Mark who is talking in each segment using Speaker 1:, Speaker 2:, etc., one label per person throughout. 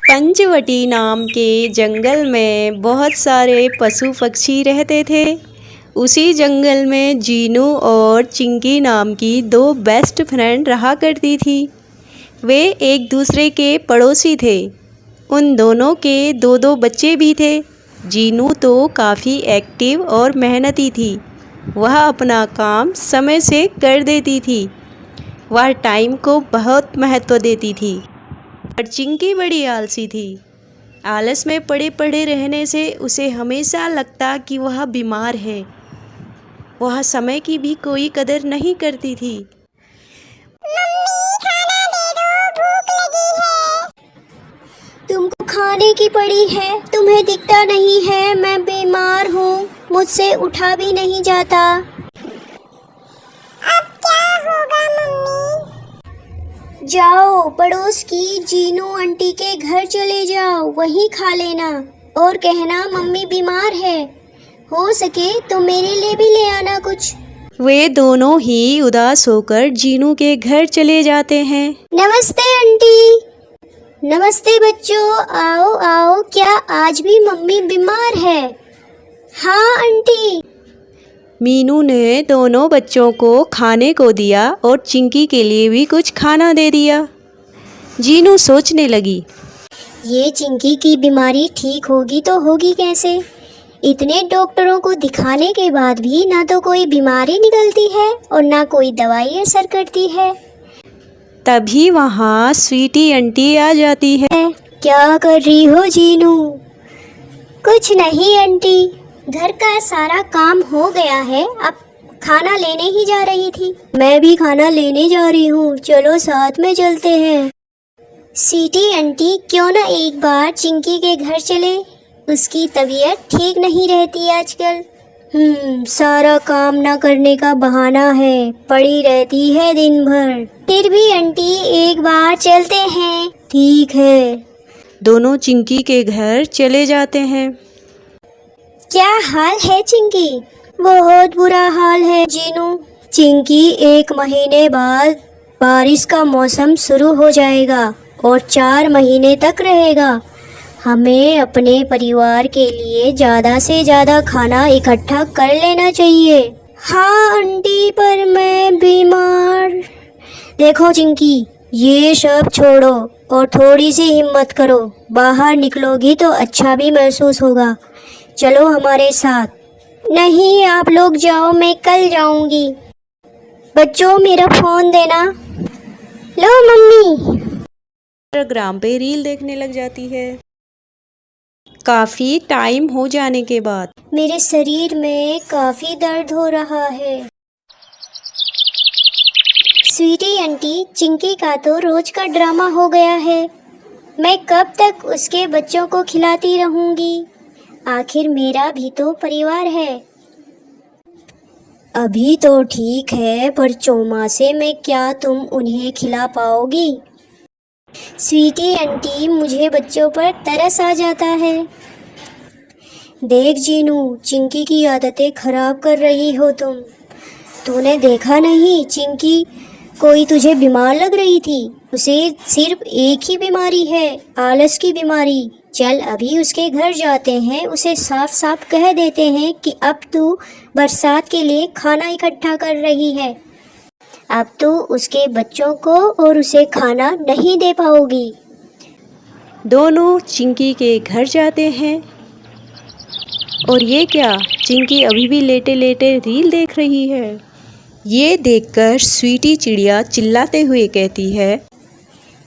Speaker 1: पंचवटी नाम के जंगल में बहुत सारे पशु पक्षी रहते थे। उसी जंगल में जीनू और चिंकी नाम की दो बेस्ट फ्रेंड रहा करती थी। वे एक दूसरे के पड़ोसी थे। उन दोनों के दो दो बच्चे भी थे। जीनू तो काफ़ी एक्टिव और मेहनती थी। वह अपना काम समय से कर देती थी। वह टाइम को बहुत महत्व देती थी। और चिंकी बड़ी आलसी थी। आलस में पड़े पड़े रहने से उसे हमेशा लगता कि वह बीमार है। वह समय की भी कोई कदर नहीं करती थी।
Speaker 2: मम्मी खाना दे दो, भूख लगी है। तुमको खाने की पड़ी है, तुम्हें दिखता नहीं है मैं बीमार हूँ, मुझसे उठा भी नहीं जाता। अब क्या होगा मम्मी? जाओ पड़ोस की जीनू आंटी के घर चले जाओ, वहीं खा लेना और कहना मम्मी बीमार है। हो सके तो मेरे लिए भी ले आना कुछ।
Speaker 1: वे दोनों ही उदास होकर जीनू के घर चले जाते हैं।
Speaker 2: नमस्ते आंटी। नमस्ते बच्चों, आओ आओ। क्या आज भी मम्मी बीमार है? हाँ आंटी।
Speaker 1: मीनू ने दोनों बच्चों को खाने को दिया और चिंकी के लिए भी कुछ खाना दे दिया। जीनू सोचने लगी,
Speaker 2: ये चिंकी की बीमारी ठीक होगी तो होगी कैसे? इतने डॉक्टरों को दिखाने के बाद भी ना तो कोई बीमारी निकलती है और ना कोई दवाई असर करती है।
Speaker 1: तभी वहाँ स्वीटी आंटी आ जाती है।
Speaker 2: क्या कर रही हो जीनू? कुछ नहीं आंटी, घर का सारा काम हो गया है, अब खाना लेने ही जा रही थी। मैं भी खाना लेने जा रही हूँ, चलो साथ में चलते हैं। स्वीटी आंटी क्यों ना एक बार चिंकी के घर चले? उसकी तबीयत ठीक नहीं रहती आजकल। सारा काम ना करने का बहाना है, पड़ी रहती है दिन भर। फिर भी आंटी एक बार चलते हैं। ठीक है।
Speaker 1: दोनों चिंकी के घर चले जाते हैं।
Speaker 2: क्या हाल है चिंकी? बहुत बुरा हाल है जीनू। चिंकी, 1 महीने बाद बारिश का मौसम शुरू हो जाएगा और 4 महीने तक रहेगा। हमें अपने परिवार के लिए ज़्यादा से ज़्यादा खाना इकट्ठा कर लेना चाहिए। हाँ आंटी, पर मैं बीमार। देखो चिंकी, ये सब छोड़ो और थोड़ी सी हिम्मत करो। बाहर निकलोगी तो अच्छा भी महसूस होगा। चलो हमारे साथ। नहीं, आप लोग जाओ, मैं कल जाऊंगी। बच्चों मेरा फ़ोन देना। लो मम्मी।
Speaker 1: इंस्टाग्राम पे रील देखने लग जाती है। काफ़ी टाइम हो जाने के बाद
Speaker 2: मेरे शरीर में काफ़ी दर्द हो रहा है। स्वीटी आंटी, चिंकी का तो रोज का ड्रामा हो गया है। मैं कब तक उसके बच्चों को खिलाती रहूंगी? आखिर मेरा भी तो परिवार है। अभी तो ठीक है, पर चौमासे में क्या तुम उन्हें खिला पाओगी? स्वीटी आंटी, मुझे बच्चों पर तरस आ जाता है। देख जीनू, चिंकी की आदतें खराब कर रही हो तुम। तूने देखा नहीं, चिंकी कोई तुझे बीमार लग रही थी। उसे सिर्फ एक ही बीमारी है, आलस की बीमारी। चल अभी उसके घर जाते हैं, उसे साफ साफ कह देते हैं कि अब तू बरसात के लिए खाना इकट्ठा कर रही है। अब तू उसके बच्चों को और उसे खाना नहीं दे पाओगी।
Speaker 1: दोनों चिंकी के घर जाते हैं। और ये क्या, चिंकी अभी भी लेटे लेटे रील देख रही है। ये देखकर स्वीटी चिड़िया चिल्लाते हुए कहती है,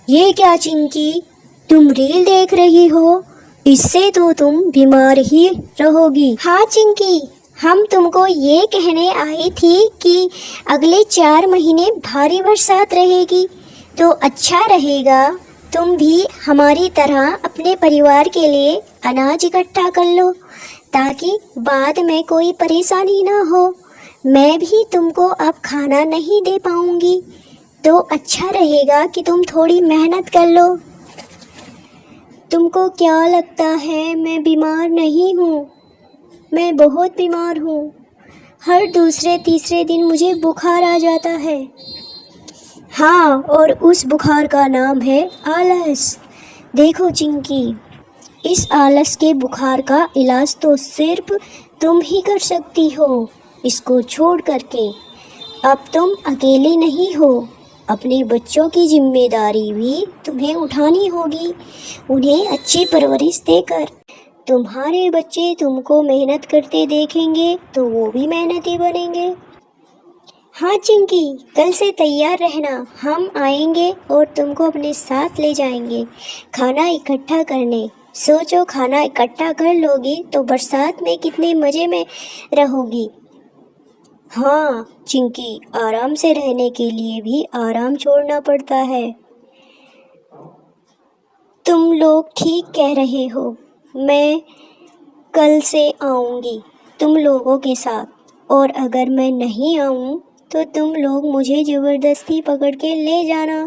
Speaker 2: ये क्या चिंकी, तुम रील देख रही हो? इससे तो तुम बीमार ही रहोगी। हाँ चिंकी, हम तुमको ये कहने आई थी कि अगले 4 महीने भारी बरसात रहेगी, तो अच्छा रहेगा तुम भी हमारी तरह अपने परिवार के लिए अनाज इकट्ठा कर लो, ताकि बाद में कोई परेशानी ना हो। मैं भी तुमको अब खाना नहीं दे पाऊंगी, तो अच्छा रहेगा कि तुम थोड़ी मेहनत कर लो। तुमको क्या लगता है मैं बीमार नहीं हूँ? मैं बहुत बीमार हूँ। हर दूसरे तीसरे दिन मुझे बुखार आ जाता है। हाँ, और उस बुखार का नाम है आलस। देखो चिंकी, इस आलस के बुखार का इलाज तो सिर्फ तुम ही कर सकती हो। इसको छोड़ करके अब तुम अकेली नहीं हो, अपने बच्चों की जिम्मेदारी भी तुम्हें उठानी होगी, उन्हें अच्छी परवरिश देकर। तुम्हारे बच्चे तुमको मेहनत करते देखेंगे तो वो भी मेहनती बनेंगे। हाँ चिंकी, कल से तैयार रहना, हम आएंगे और तुमको अपने साथ ले जाएंगे खाना इकट्ठा करने। सोचो, खाना इकट्ठा कर लोगी तो बरसात में कितने मज़े में रहोगी। हाँ चिंकी, आराम से रहने के लिए भी आराम छोड़ना पड़ता है। तुम लोग ठीक कह रहे हो, मैं कल से आऊँगी तुम लोगों के साथ, और अगर मैं नहीं आऊँ तो तुम लोग मुझे ज़बरदस्ती पकड़ के ले जाना।